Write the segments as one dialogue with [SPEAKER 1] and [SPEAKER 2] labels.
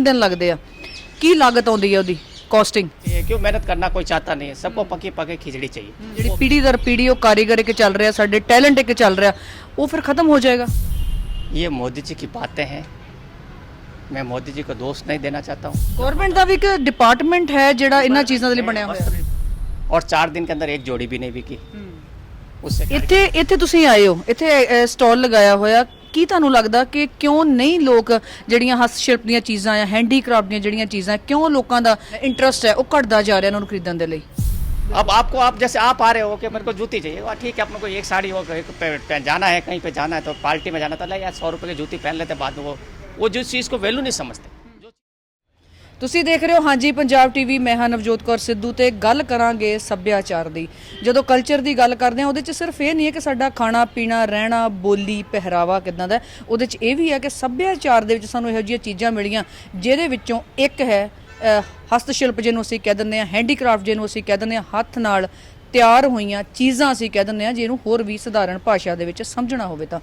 [SPEAKER 1] दिन लगते हैं, की लागत आती है उसकी कॉस्टिंग?
[SPEAKER 2] ये क्यों मेहनत करना कोई चाहता नहीं है, सबको पकी पकी खिचड़ी चाहिए।
[SPEAKER 1] जी पीढ़ी दर पीढ़ी वो कारीगर एक चल रहा, साडे टैलेंट एक चल रहा, वो फिर खत्म हो जाएगा।
[SPEAKER 2] ये मोदी जी की बातें हैं, मैं मोदी जी को दोष नहीं देना चाहता हूँ।
[SPEAKER 1] गवर्नमेंट का भी एक डिपार्टमेंट है जिहड़ा इन्हां चीज़ां दे लई बनिया होया।
[SPEAKER 2] और 4 दिन के अंदर एक जोड़ी भी नहीं बिकी उससे।
[SPEAKER 1] ਇੱਥੇ ਇੱਥੇ ਤੁਸੀਂ ਆਏ ਹੋ, ਇੱਥੇ ਸਟਾਲ ਲਗਾਇਆ ਹੋਇਆ, ਕੀ ਤੁਹਾਨੂੰ ਲੱਗਦਾ ਕਿ ਕਿਉਂ ਨਹੀਂ ਲੋਕ ਜਿਹੜੀਆਂ ਹੱਥ ਸ਼ਿਲਪ ਦੀਆਂ ਚੀਜ਼ਾਂ ਆ, ਹੈਂਡੀਕ੍ਰਾਫਟ ਦੀਆਂ ਜਿਹੜੀਆਂ ਚੀਜ਼ਾਂ, ਕਿਉਂ ਲੋਕਾਂ ਦਾ ਇੰਟਰਸਟ ਹੈ ਉਹ ਘਟਦਾ ਜਾ ਰਿਹਾ ਇਹਨਾਂ ਨੂੰ ਖਰੀਦਣ ਦੇ ਲਈ?
[SPEAKER 2] अब आपको आप जैसे आप आ रहे हो कि मेरे को जूती चाहिए, वाह ठीक है, अपने को एक साड़ी हो जाना है, कहीं पे जाना है तो पार्टी में जाना, तो ले यार 100 रुपये की जूती पहन लेते, बाद में वो जिस चीज़ को वैल्यू नहीं समझते।
[SPEAKER 1] ਤੁਸੀਂ ਦੇਖ ਰਹੇ ਹੋ ਹਾਂਜੀ ਪੰਜਾਬ ਟੀਵੀ, ਮੈਂ ਹਾਂ ਨਵਜੋਤ ਕੌਰ ਸਿੱਧੂ ਤੇ ਗੱਲ ਕਰਾਂਗੇ ਸੱਭਿਆਚਾਰ ਦੀ। ਜਦੋਂ ਕਲਚਰ ਦੀ ਗੱਲ ਕਰਦੇ ਹਾਂ ਉਹਦੇ 'ਚ ਸਿਰਫ ਇਹ ਨਹੀਂ ਹੈ ਕਿ ਸਾਡਾ ਖਾਣਾ ਪੀਣਾ, ਰਹਿਣਾ, ਬੋਲੀ, ਪਹਿਰਾਵਾ ਕਿੱਦਾਂ ਦਾ, ਉਹਦੇ 'ਚ ਇਹ ਵੀ ਹੈ ਕਿ ਸੱਭਿਆਚਾਰ ਦੇ ਵਿੱਚ ਸਾਨੂੰ ਇਹੋ ਜਿਹੀਆਂ ਚੀਜ਼ਾਂ ਮਿਲੀਆਂ ਜਿਹਦੇ ਵਿੱਚੋਂ ਇੱਕ ਹੈ ਹਸਤ ਸ਼ਿਲਪ, ਜਿਹਨੂੰ ਅਸੀਂ ਕਹਿ ਦਿੰਦੇ ਹਾਂ ਹੈਂਡੀਕ੍ਰਾਫਟ, ਜਿਹਨੂੰ ਅਸੀਂ ਕਹਿ ਦਿੰਦੇ ਹਾਂ ਹੱਥ ਨਾਲ ਤਿਆਰ ਹੋਈਆਂ ਚੀਜ਼ਾਂ ਅਸੀਂ ਕਹਿ ਦਿੰਦੇ ਹਾਂ, ਜਿਹਨੂੰ ਹੋਰ ਵੀ ਸਧਾਰਨ ਭਾਸ਼ਾ ਦੇ ਵਿੱਚ ਸਮਝਣਾ ਹੋਵੇ ਤਾਂ।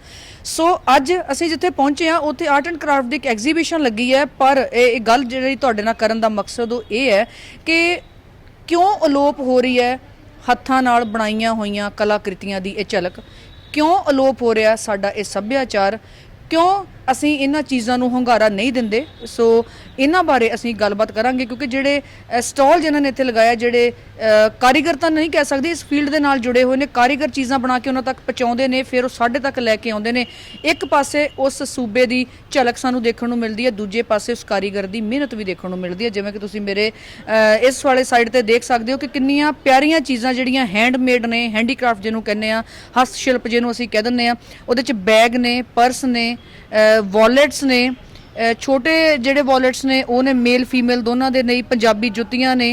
[SPEAKER 1] ਸੋ ਅੱਜ ਅਸੀਂ ਜਿੱਥੇ ਪਹੁੰਚੇ ਹਾਂ ਉੱਥੇ ਆਰਟ ਐਂਡ ਕਰਾਫਟ ਦੀ ਇੱਕ ਐਗਜ਼ੀਬਿਸ਼ਨ ਲੱਗੀ ਹੈ, ਪਰ ਇਹ ਗੱਲ ਜਿਹੜੀ ਤੁਹਾਡੇ ਨਾਲ ਕਰਨ ਦਾ ਮਕਸਦ ਉਹ ਇਹ ਹੈ ਕਿ ਕਿਉਂ ਅਲੋਪ ਹੋ ਰਹੀ ਹੈ ਹੱਥਾਂ ਨਾਲ ਬਣਾਈਆਂ ਹੋਈਆਂ ਕਲਾਕ੍ਰਿਤੀਆਂ ਦੀ ਇਹ ਝਲਕ, ਕਿਉਂ ਅਲੋਪ ਹੋ ਰਿਹਾ ਸਾਡਾ ਇਹ ਸੱਭਿਆਚਾਰ, ਕਿਉਂ ਅਸੀਂ ਇਹਨਾਂ ਚੀਜ਼ਾਂ ਨੂੰ ਹੁੰਗਾਰਾ ਨਹੀਂ ਦਿੰਦੇ। ਸੋ ਇਹਨਾਂ ਬਾਰੇ ਅਸੀਂ ਗੱਲਬਾਤ ਕਰਾਂਗੇ, ਕਿਉਂਕਿ ਜਿਹੜੇ ਸਟਾਲ ਜਿਨ੍ਹਾਂ ਨੇ ਇੱਥੇ ਲਗਾਇਆ, ਜਿਹੜੇ ਕਾਰੀਗਰ ਤਾਂ ਨਹੀਂ ਕਹਿ ਸਕਦੇ, ਇਸ ਫੀਲਡ ਦੇ ਨਾਲ ਜੁੜੇ ਹੋਏ ਨੇ, ਕਾਰੀਗਰ ਚੀਜ਼ਾਂ ਬਣਾ ਕੇ ਉਹਨਾਂ ਤੱਕ ਪਹੁੰਚਾਉਂਦੇ ਨੇ, ਫਿਰ ਉਹ ਸਾਡੇ ਤੱਕ ਲੈ ਕੇ ਆਉਂਦੇ ਨੇ। ਇੱਕ ਪਾਸੇ ਉਸ ਸੂਬੇ ਦੀ ਝਲਕ ਸਾਨੂੰ ਦੇਖਣ ਨੂੰ ਮਿਲਦੀ ਹੈ, ਦੂਜੇ ਪਾਸੇ ਉਸ ਕਾਰੀਗਰ ਦੀ ਮਿਹਨਤ ਵੀ ਦੇਖਣ ਨੂੰ ਮਿਲਦੀ ਹੈ। ਜਿਵੇਂ ਕਿ ਤੁਸੀਂ ਮੇਰੇ ਇਸ ਵਾਲੇ ਸਾਈਡ ਤੇ ਦੇਖ ਸਕਦੇ ਹੋ ਕਿ ਕਿੰਨੀਆਂ ਪਿਆਰੀਆਂ ਚੀਜ਼ਾਂ ਜਿਹੜੀਆਂ ਹੈਂਡਮੇਡ ਨੇ, ਹੈਂਡੀਕ੍ਰਾਫਟ ਜਿਹਨੂੰ ਕਹਿੰਦੇ ਆ, ਹਸਤ ਸ਼ਿਲਪ ਜਿਹਨੂੰ ਅਸੀਂ ਕਹਿ ਦਿੰਦੇ ਆ, ਉਹਦੇ 'ਚ ਬੈਗ ਨੇ, ਪਰਸ ਨੇ, ਵਾਲੇਟਸ ਨੇ, ਛੋਟੇ ਜਿਹੜੇ ਵਾਲੇਟਸ ਨੇ ਉਹ ਨੇ ਮੇਲ ਫੀਮੇਲ ਦੋਨਾਂ ਦੇ ਲਈ, ਪੰਜਾਬੀ ਜੁੱਤੀਆਂ ਨੇ,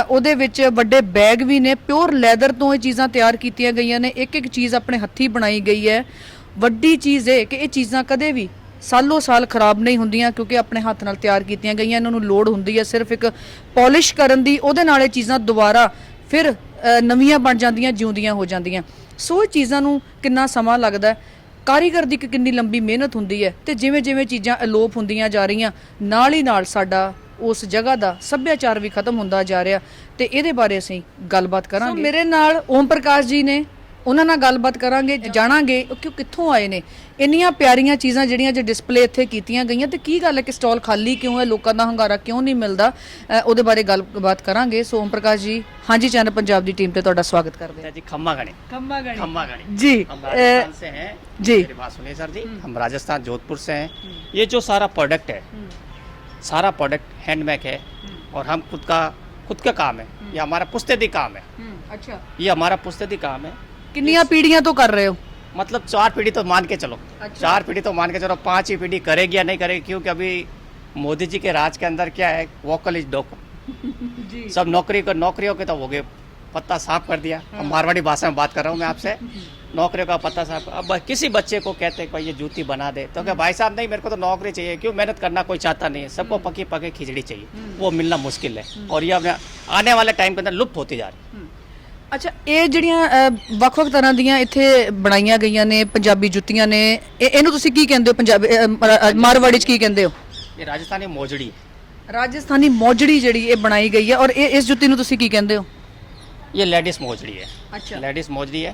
[SPEAKER 1] ਉਹਦੇ ਵਿੱਚ ਵੱਡੇ ਬੈਗ ਵੀ ਨੇ, ਪਿਓਰ ਲੈਦਰ ਤੋਂ ਇਹ ਚੀਜ਼ਾਂ ਤਿਆਰ ਕੀਤੀਆਂ ਗਈਆਂ ਨੇ, ਇੱਕ ਇੱਕ ਚੀਜ਼ ਆਪਣੇ ਹੱਥੀਂ ਬਣਾਈ ਗਈ ਹੈ। ਵੱਡੀ ਚੀਜ਼ ਇਹ ਕਿ ਇਹ ਚੀਜ਼ਾਂ ਕਦੇ ਵੀ ਸਾਲੋਂ ਸਾਲ ਖਰਾਬ ਨਹੀਂ ਹੁੰਦੀਆਂ, ਕਿਉਂਕਿ ਆਪਣੇ ਹੱਥ ਨਾਲ ਤਿਆਰ ਕੀਤੀਆਂ ਗਈਆਂ। ਇਹਨਾਂ ਨੂੰ ਲੋੜ ਹੁੰਦੀ ਹੈ ਸਿਰਫ ਇੱਕ ਪੋਲਿਸ਼ ਕਰਨ ਦੀ, ਉਹਦੇ ਨਾਲ ਇਹ ਚੀਜ਼ਾਂ ਦੁਬਾਰਾ ਫਿਰ ਨਵੀਆਂ ਬਣ ਜਾਂਦੀਆਂ, ਜਿਉਂਦੀਆਂ ਹੋ ਜਾਂਦੀਆਂ। ਸੋ ਇਹ ਚੀਜ਼ਾਂ ਨੂੰ ਕਿੰਨਾ ਸਮਾਂ ਲੱਗਦਾ, ਕਾਰੀਗਰ ਦੀ ਕਿੰਨੀ ਲੰਬੀ ਮਿਹਨਤ ਹੁੰਦੀ ਹੈ, ਤੇ ਜਿਵੇਂ ਜਿਵੇਂ ਚੀਜ਼ਾਂ ਅਲੋਪ ਹੁੰਦੀਆਂ ਜਾ ਰਹੀਆਂ, ਨਾਲ ਹੀ ਨਾਲ ਸਾਡਾ ਉਸ ਜਗ੍ਹਾ ਦਾ ਸੱਭਿਆਚਾਰ ਵੀ ਖਤਮ ਹੁੰਦਾ ਜਾ ਰਿਹਾ, ਤੇ ਇਹਦੇ ਬਾਰੇ ਅਸੀਂ ਗੱਲਬਾਤ ਕਰਾਂਗੇ। ਮੇਰੇ ਨਾਲ ਓਮ ਪ੍ਰਕਾਸ਼ ਜੀ ਨੇ, ਉਹਨਾਂ ਨਾਲ ਗੱਲਬਾਤ ਕਰਾਂਗੇ, ਜਾਣਾਂਗੇ ਕਿ ਕਿੱਥੋਂ ਆਏ ਨੇ ਇੰਨੀਆਂ ਪਿਆਰੀਆਂ ਚੀਜ਼ਾਂ ਜਿਹੜੀਆਂ ਜੋ ਡਿਸਪਲੇ ਇੱਥੇ ਕੀਤੀਆਂ ਗਈਆਂ, ਤੇ ਕੀ ਗੱਲ ਹੈ ਕਿ ਸਟਾਲ ਖਾਲੀ ਕਿਉਂ ਹੈ, ਲੋਕਾਂ ਦਾ ਹੰਗਾਰਾ ਕਿਉਂ ਨਹੀਂ ਮਿਲਦਾ, ਉਹਦੇ ਬਾਰੇ ਗੱਲਬਾਤ ਕਰਾਂਗੇ। ਸੋ ਓਮ ਪ੍ਰਕਾਸ਼ ਜੀ, ਹਾਂਜੀ ਚੈਨਲ ਪੰਜਾਬ ਦੀ ਟੀਮ ਤੇ ਤੁਹਾਡਾ ਸਵਾਗत करते हैं
[SPEAKER 2] जी। खम्मा गणी
[SPEAKER 1] जी,
[SPEAKER 2] हम राजस्थान से हैं
[SPEAKER 1] जी।
[SPEAKER 2] मेरी बात सुनिए सर जी, हम राजस्थान जोधपुर से हैं। ये जो सारा प्रोडक्ट है, सारा प्रोडक्ट हैंडमेड है, और हम खुद का काम है, ये हमारा पुश्तैदी काम है।
[SPEAKER 1] अच्छा,
[SPEAKER 2] ये हमारा पुश्तैदी काम है।
[SPEAKER 1] कितनी पीढ़ियां तो कर रहे हो?
[SPEAKER 2] मतलब 4 पीढ़ी तो मान के चलो।
[SPEAKER 1] अच्छा।
[SPEAKER 2] 4 पीढ़ी तो मान के चलो, 5वीं पीढ़ी करेगी या नहीं करेगी, क्योंकि अभी मोदी जी के राज के अंदर क्या है, वोकल इज डोकल, सब नौकरियों के तो हो गए, पत्ता साफ कर दिया। अब मारवाड़ी भाषा में बात कर रहा हूँ मैं आपसे, नौकरियों का पत्ता साफ। अब किसी बच्चे को कहते हैं भाई ये जूती बना दे, तो क्या भाई साहब नहीं, मेरे को तो नौकरी चाहिए, क्यों मेहनत करना कोई चाहता नहीं है, सबको पकी पकी खिचड़ी चाहिए, वो मिलना मुश्किल है, और ये आने वाले टाइम के अंदर लुप्त होती जा रही है।
[SPEAKER 1] ਅੱਛਾ, ਇਹ ਜਿਹੜੀਆਂ ਵੱਖ-ਵੱਖ ਤਰ੍ਹਾਂ ਦੀਆਂ ਇੱਥੇ ਬਣਾਈਆਂ ਗਈਆਂ ਨੇ ਪੰਜਾਬੀ ਜੁੱਤੀਆਂ ਨੇ, ਇਹਨੂੰ ਤੁਸੀਂ ਕੀ ਕਹਿੰਦੇ ਹੋ? ਪੰਜਾਬੀ ਮਾਰਵਾੜੀ 'ਚ ਕੀ ਕਹਿੰਦੇ ਹੋ?
[SPEAKER 2] ये राजस्थानी मोजड़ी है।
[SPEAKER 1] ਰਾਜਸਥਾਨੀ ਮੋਜੜੀ ਜਿਹੜੀ ਇਹ ਬਣਾਈ ਗਈ ਹੈ, ਔਰ ਇਸ ਜੁੱਤੀ ਨੂੰ ਤੁਸੀਂ ਕੀ ਕਹਿੰਦੇ ਹੋ?
[SPEAKER 2] ये लेडीज मोजड़ी है।
[SPEAKER 1] अच्छा,
[SPEAKER 2] लेडीज मोजड़ी है,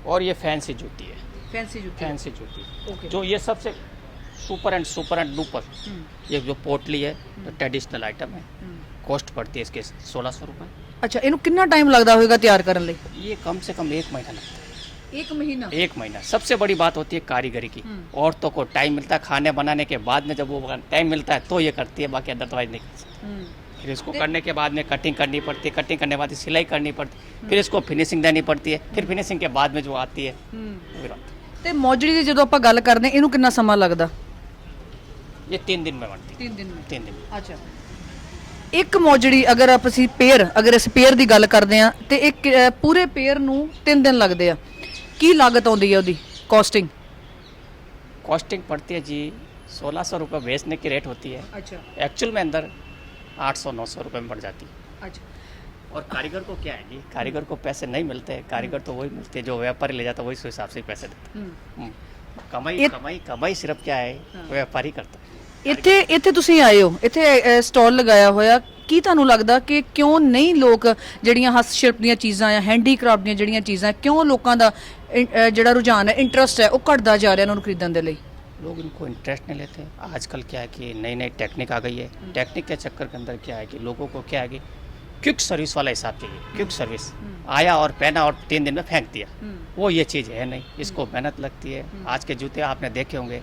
[SPEAKER 2] और ये फैंसी जूती है।
[SPEAKER 1] फैंसी जूती।
[SPEAKER 2] फैंसी जूती
[SPEAKER 1] ओके।
[SPEAKER 2] जो ये सबसे सुपर एंड डुपर, ये जो पोटली है, तो ट्रेडिशनल आइटम है, कॉस्ट पड़ती है इसके 1600 रुपये।
[SPEAKER 1] ਅੱਛਾ, ਇਹਨੂੰ ਕਿੰਨਾ ਟਾਈਮ ਲੱਗਦਾ ਹੋਵੇਗਾ ਤਿਆਰ ਕਰਨ ਲਈ?
[SPEAKER 2] ये कम से कम 1 महीना लगता है।
[SPEAKER 1] 1 महीना?
[SPEAKER 2] 1 महीना। सबसे बड़ी बात होती है कारीगरी की। औरतों को टाइम मिलता है खाने बनाने के बाद में, जब वो टाइम मिलता है तो ये करती है, बाकी अदरवाइज नहीं कर सकती। फिर इसको करने के बाद में कटिंग करनी पड़ती है, कटिंग करने के बाद सिलाई करनी पड़ती है, फिर इसको फिनिशिंग देनी पड़ती है, फिर फिनिशिंग के बाद में जो आती है फिर आती है।
[SPEAKER 1] ਤੇ ਮੋਜੜੀ ਦੀ ਜਦੋਂ ਆਪਾਂ ਗੱਲ ਕਰਦੇ ਹਾਂ, ਇਹਨੂੰ ਕਿੰਨਾ ਸਮਾਂ ਲੱਗਦਾ?
[SPEAKER 2] ये 3 दिन में बनती है।
[SPEAKER 1] 3 दिन में?
[SPEAKER 2] 3 दिन में।
[SPEAKER 1] ਅੱਛਾ, ਇੱਕ ਮੋਜੜੀ ਅਗਰ ਅਸੀਂ ਅਗਰ ਇਸ ਪੇਅਰ ਦੀ ਗੱਲ ਕਰਦੇ ਆ, ਤੇ ਇੱਕ ਪੂਰੇ ਪੇਅਰ ਨੂੰ 3 ਦਿਨ ਲੱਗਦੇ ਆ, ਕੀ ਲਾਗਤ ਆਉਂਦੀ ਹੈ ਉਹਦੀ ਕॉस्टिंग?
[SPEAKER 2] कॉस्टिंग पड़ती है जी 1600 रुपये बेचने की रेट होती है,
[SPEAKER 1] अच्छा
[SPEAKER 2] एक्चुअल में अंदर 800-900 रुपये में पड़ जाती है।
[SPEAKER 1] अच्छा,
[SPEAKER 2] और कारीगर को क्या है जी, कारीगर को पैसे नहीं मिलते हैं, कारीगर तो वही मिलते हैं जो व्यापारी ले जाता है, वही उस हिसाब से ही पैसे देता है। कमाई
[SPEAKER 1] ये-
[SPEAKER 2] कमाई कमाई सिर्फ क्या है, व्यापारी करता है।
[SPEAKER 1] ਇੱਥੇ ਇੱਥੇ ਤੁਸੀਂ ਆਏ ਹੋ, ਇੱਥੇ ਸਟਾਲ ਲਗਾਇਆ ਹੋਇਆ, ਕੀ ਤੁਹਾਨੂੰ ਲੱਗਦਾ ਕਿ ਕਿਉਂ ਨਹੀਂ ਲੋਕ ਜਿਹੜੀਆਂ ਹੱਥ ਸ਼ਿਲਪ ਦੀਆਂ ਚੀਜ਼ਾਂ ਆ, ਹੈਂਡੀਕ੍ਰਾਫਟ ਦੀਆਂ ਜਿਹੜੀਆਂ ਚੀਜ਼ਾਂ, ਕਿਉਂ ਲੋਕਾਂ ਦਾ ਜਿਹੜਾ ਰੁਝਾਨ ਹੈ, ਇੰਟਰਸਟ ਹੈ, ਉਹ ਘਟਦਾ ਜਾ ਰਿਹਾ ਉਹਨਾਂ ਨੂੰ ਖਰੀਦਣ ਦੇ ਲਈ?
[SPEAKER 2] लोग इनको इंटरेस्ट नहीं लेते। आजकल क्या है कि नई नई टेक्निक आ गई है। टेक्निक के चक्कर के अंदर क्या है कि लोगों को क्या है कि क्विक सर्विस वाला हिसाब चाहिए। क्विक सर्विस आया और पहना और 3 दिन में फेंक दिया, वो ये चीज़ है नहीं। इसको मेहनत लगती है। आज के जूते आपने देखे होंगे,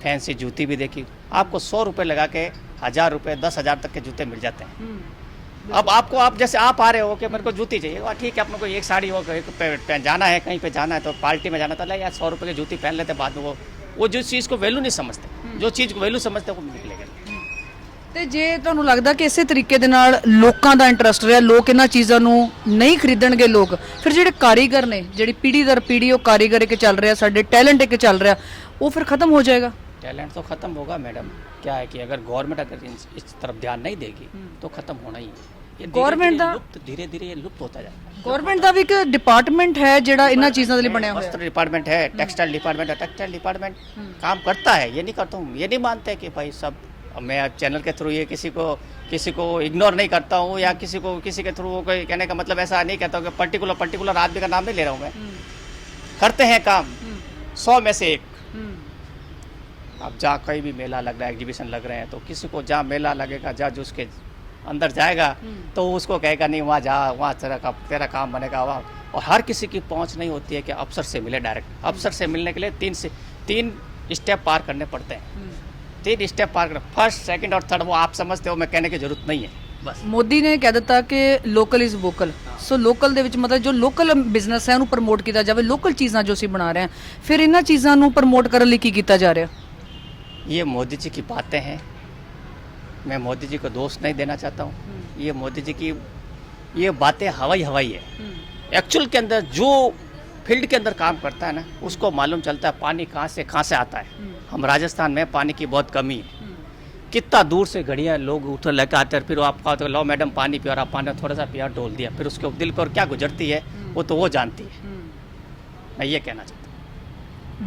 [SPEAKER 2] फैंसी जूती भी देखी, आपको 100 रुपये लगा के 1000 रुपये 10,000 तक के जूते मिल जाते हैं। अब आपको, आप जैसे आप आ रहे हो कि मेरे को जूती चाहिए, वाह ठीक है, अपने को एक साड़ी हो जाना है, कहीं पे जाना है तो पार्टी में जाना था, यार 100 रुपये की जूती पहन लेते, बाद में वो जो चीज़ को वैल्यू नहीं समझते, जो चीज़ को वैल्यू समझते वो निकलेगा।
[SPEAKER 1] ਤੇ ਜੇ ਤੁਹਾਨੂੰ ਲੱਗਦਾ ਕਿ ਇਸੇ ਤਰੀਕੇ ਦੇ ਨਾਲ ਲੋਕਾਂ ਦਾ ਇੰਟਰਸਟ ਰਿਹਾ, ਲੋਕ ਇਹਨਾਂ ਚੀਜ਼ਾਂ ਨੂੰ ਨਹੀਂ ਖਰੀਦਣਗੇ ਲੋਕ, ਫਿਰ ਜਿਹੜੇ ਕਾਰੀਗਰ ਨੇ, ਜਿਹੜੀ ਪੀੜ੍ਹੀ ਦਰ ਪੀੜ੍ਹੀ ਉਹ ਕਾਰੀਗਰ ਇੱਕ ਚੱਲ ਰਿਹਾ, ਸਾਡੇ ਟੈਲੈਂਟ ਇੱਕ ਚੱਲ ਰਿਹਾ, ਉਹ ਫਿਰ ਖਤਮ ਹੋ ਜਾਏਗਾ।
[SPEAKER 2] टैलेंट तो ख़त्म होगा मैडम। क्या है कि अगर गवर्नमेंट अगर इस तरफ ध्यान नहीं देगी तो ख़त्म होना ही है। ये
[SPEAKER 1] गवर्नमेंट दा
[SPEAKER 2] धीरे धीरे ये लुप्त होता जाएगा।
[SPEAKER 1] ਗਵਰਨਮੈਂਟ ਦਾ ਵੀ ਇੱਕ ਡਿਪਾਰਟਮੈਂਟ ਹੈ ਜਿਹੜਾ ਇਹਨਾਂ ਚੀਜ਼ਾਂ ਦੇ ਲਈ ਬਣਿਆ ਹੋਇਆ
[SPEAKER 2] वस्त्र डिपार्टमेंट है, टेक्सटाइल डिपार्टमेंट है। टेक्सटाइल डिपार्टमेंट काम करता है, ये नहीं करता हूँ, ये नहीं मानते कि भाई सब मैं चैनल के थ्रू ये किसी को इग्नोर नहीं करता हूँ, या किसी के थ्रू कोई कहने का मतलब ऐसा नहीं कहता हूँ कि पर्टिकुलर आदमी का नाम नहीं ले रहा हूँ मैं। करते हैं काम 100 में से 1। अब जहाँ कहीं भी मेला लग रहा है, एग्जीबिशन लग रहे हैं, तो किसी को जहाँ मेला लगेगा, जहाँ जो उसके अंदर जाएगा तो उसको कहेगा नहीं वहाँ जा, वहाँ तेरा काम बनेगा वहाँ। और हर किसी की पहुँच नहीं होती है कि अफसर से मिले डायरेक्ट। अफसर से मिलने के लिए 3 स्टेप पार करने पड़ते हैं। 3 स्टेप पार करना, फर्स्ट सेकंड और थर्ड, वो आप समझते हो, मैं कहने की जरूरत नहीं है बस।
[SPEAKER 1] ਮੋਦੀ ਨੇ ਕਹਿ ਦਿੱਤਾ ਕਿ local is vocal. So local ਦੇ ਵਿੱਚ ਮਤਲਬ ਜੋ ਲੋਕਲ ਬਿਜ਼ਨਸ ਹੈ ਉਹਨੂੰ ਪ੍ਰਮੋਟ ਕੀਤਾ ਜਾਵੇ, ਲੋਕਲ ਚੀਜ਼ਾਂ ਜੋ ਅਸੀਂ ਬਣਾ ਰਹੇ ਹਾਂ, ਫਿਰ ਇਹਨਾਂ ਚੀਜ਼ਾਂ ਨੂੰ ਪ੍ਰਮੋਟ ਕਰਨ ਲਈ ਕੀ ਕੀਤਾ ਜਾ ਰਿਹਾ?
[SPEAKER 2] ये मोदी जी की बातें हैं, मैं मोदी जी को दोष नहीं देना चाहता हूँ। ये मोदी जी की ये बातें हवाई है। एक्चुअल के अंदर जो फील्ड के अंदर काम करता है ना, उसको मालूम चलता है पानी कहाँ से आता है। हम राजस्थान में पानी की बहुत कमी है। कितना दूर से घड़ियाँ लोग उठ लेकर आते हैं, फिर आप कहा तो लो मैडम पानी पियो, और आप पानी थोड़ा सा पिया, डोल दिया, फिर उसके दिल पर क्या गुजरती है वो तो वो जानती है। मैं ये कहना चाहता हूँ।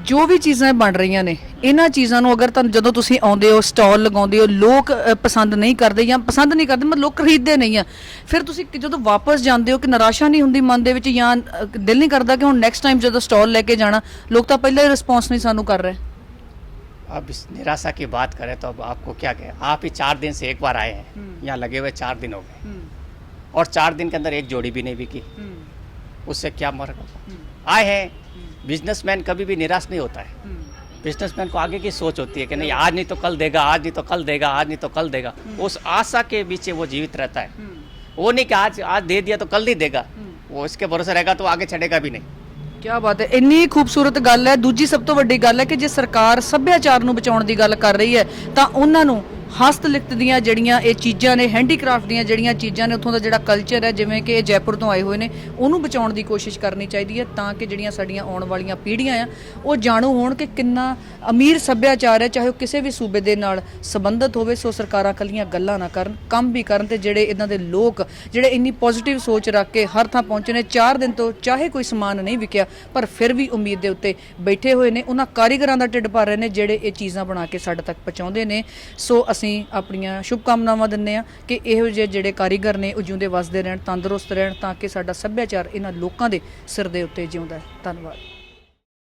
[SPEAKER 1] ਜੋ ਵੀ ਚੀਜ਼ਾਂ ਬਣ ਰਹੀਆਂ ਨੇ, ਇਹਨਾਂ ਚੀਜ਼ਾਂ ਨੂੰ ਅਗਰ ਤੁਹਾਨੂੰ ਜਦੋਂ ਤੁਸੀਂ ਆਉਂਦੇ ਹੋ, ਸਟਾਲ ਲਗਾਉਂਦੇ ਹੋ, ਲੋਕ ਪਸੰਦ ਨਹੀਂ ਕਰਦੇ ਜਾਂ ਪਸੰਦ ਨਹੀਂ ਕਰਦੇ, ਮਤਲਬ ਲੋਕ ਖਰੀਦਦੇ ਨਹੀਂ ਆ, ਫਿਰ ਤੁਸੀਂ ਜਦੋਂ ਵਾਪਸ ਜਾਂਦੇ ਹੋ ਕਿ ਨਿਰਾਸ਼ਾ ਨਹੀਂ ਹੁੰਦੀ ਮਨ ਦੇ ਵਿੱਚ, ਜਾਂ ਦਿਲ ਨਹੀਂ ਕਰਦਾ ਕਿ ਹੁਣ ਨੈਕਸਟ ਟਾਈਮ ਜਦੋਂ ਸਟਾਲ ਲੈ ਕੇ ਜਾਣਾ, ਲੋਕ ਤਾਂ ਪਹਿਲਾਂ ਹੀ ਰਿਸਪੌਂਸ ਨਹੀਂ ਸਾਨੂੰ ਕਰ ਰਹੇ?
[SPEAKER 2] अब इस निराशा की बात करें तो अब आपको क्या कहें, आप ही 4 दिन से एक बार आए हैं, यहाँ लगे हुए 4 दिन हो गए, और 4 दिन के अंदर एक जोड़ी भी नहीं बिकी, उससे क्या मर्क होगा? आए हैं। बिजनेसमैन कभी भी निराश नहीं होता है। बिजनेसमैन को आगे की सोच होती है कि नहीं आज नहीं तो कल देगा, आज नहीं तो कल देगा, आज नहीं तो कल देगा। उस आशा के पीछे वो जीवित रहता है। वो नहीं कि आज दे दिया तो कल नहीं देगा, वो इसके भरोसे रहेगा तो आगे चढ़ेगा भी नहीं।
[SPEAKER 1] ਕਿਆ ਬਾਤ ਹੈ, ਇੰਨੀ ਖੂਬਸੂਰਤ ਗੱਲ ਹੈ। ਦੂਜੀ ਸਭ ਤੋਂ ਵੱਡੀ ਗੱਲ ਹੈ ਕਿ ਜੇ ਸਰਕਾਰ ਸੱਭਿਆਚਾਰ ਨੂੰ ਬਚਾਉਣ ਦੀ ਗੱਲ ਕਰ ਰਹੀ ਹੈ ਤਾਂ ਉਹਨਾਂ ਨੂੰ ਹਸਤ ਲਿਖਤ ਦੀਆਂ ਜਿਹੜੀਆਂ ਇਹ ਚੀਜ਼ਾਂ ਨੇ, ਹੈਂਡੀਕ੍ਰਾਫਟ ਦੀਆਂ ਜਿਹੜੀਆਂ ਚੀਜ਼ਾਂ ਨੇ, ਉੱਥੋਂ ਦਾ ਜਿਹੜਾ ਕਲਚਰ ਹੈ, ਜਿਵੇਂ ਕਿ ਇਹ ਜੈਪੁਰ ਤੋਂ ਆਏ ਹੋਏ ਨੇ, ਉਹਨੂੰ ਬਚਾਉਣ ਦੀ ਕੋਸ਼ਿਸ਼ ਕਰਨੀ ਚਾਹੀਦੀ ਹੈ, ਤਾਂ ਕਿ ਜਿਹੜੀਆਂ ਸਾਡੀਆਂ ਆਉਣ ਵਾਲੀਆਂ ਪੀੜ੍ਹੀਆਂ ਆ ਉਹ ਜਾਣੂ ਹੋਣ ਕਿ ਕਿੰਨਾ ਅਮੀਰ ਸੱਭਿਆਚਾਰ ਹੈ, ਚਾਹੇ ਉਹ ਕਿਸੇ ਵੀ ਸੂਬੇ ਦੇ ਨਾਲ ਸੰਬੰਧਿਤ ਹੋਵੇ। ਸੋ ਸਰਕਾਰਾਂ ਕੱਲੀਆਂ ਗੱਲਾਂ ਨਾ ਕਰਨ, ਕੰਮ ਵੀ ਕਰਨ, ਤੇ ਜਿਹੜੇ ਇਹਨਾਂ ਦੇ ਲੋਕ ਜਿਹੜੇ ਇੰਨੀ ਪੋਜ਼ਿਟਿਵ ਸੋਚ ਰੱਖ ਕੇ ਹਰ ਥਾਂ ਪਹੁੰਚੇ ਨੇ, 4 ਦਿਨ ਤੋਂ ਚਾਹੇ ਕੋਈ ਸਮਾਨ ਨਹੀਂ ਵਿਕਿਆ ਪਰ ਫਿਰ ਵੀ ਉਮੀਦ ਦੇ ਉੱਤੇ ਬੈਠੇ ਹੋਏ ਨੇ, ਉਹਨਾਂ ਕਾਰੀਗਰਾਂ ਦਾ ਢਿੱਡ ਭਰ ਰਹੇ ਨੇ ਜਿਹੜੇ ਇਹ ਚੀਜ਼ਾਂ ਬਣਾ ਕੇ ਸਾਡੇ ਤੱਕ ਪਹੁੰਚਾਉਂਦੇ ਨੇ। ਸੋ ਅਸੀਂ ਆਪਣੀਆਂ ਸ਼ੁਭਕਾਮਨਾਵਾਂ ਦਿੰਦੇ ਹਾਂ ਕਿ ਇਹੋ ਜਿਹੇ ਜਿਹੜੇ ਕਾਰੀਗਰ ਨੇ ਉਹ ਜਿਉਂਦੇ ਵਸਦੇ ਰਹਿਣ, ਤੰਦਰੁਸਤ ਰਹਿਣ, ਤਾਂ ਕਿ ਸਾਡਾ ਸੱਭਿਆਚਾਰ ਇਹਨਾਂ ਲੋਕਾਂ ਦੇ ਸਿਰ ਦੇ ਉੱਤੇ ਜਿਉਂਦਾ ਹੈ। ਧੰਨਵਾਦ।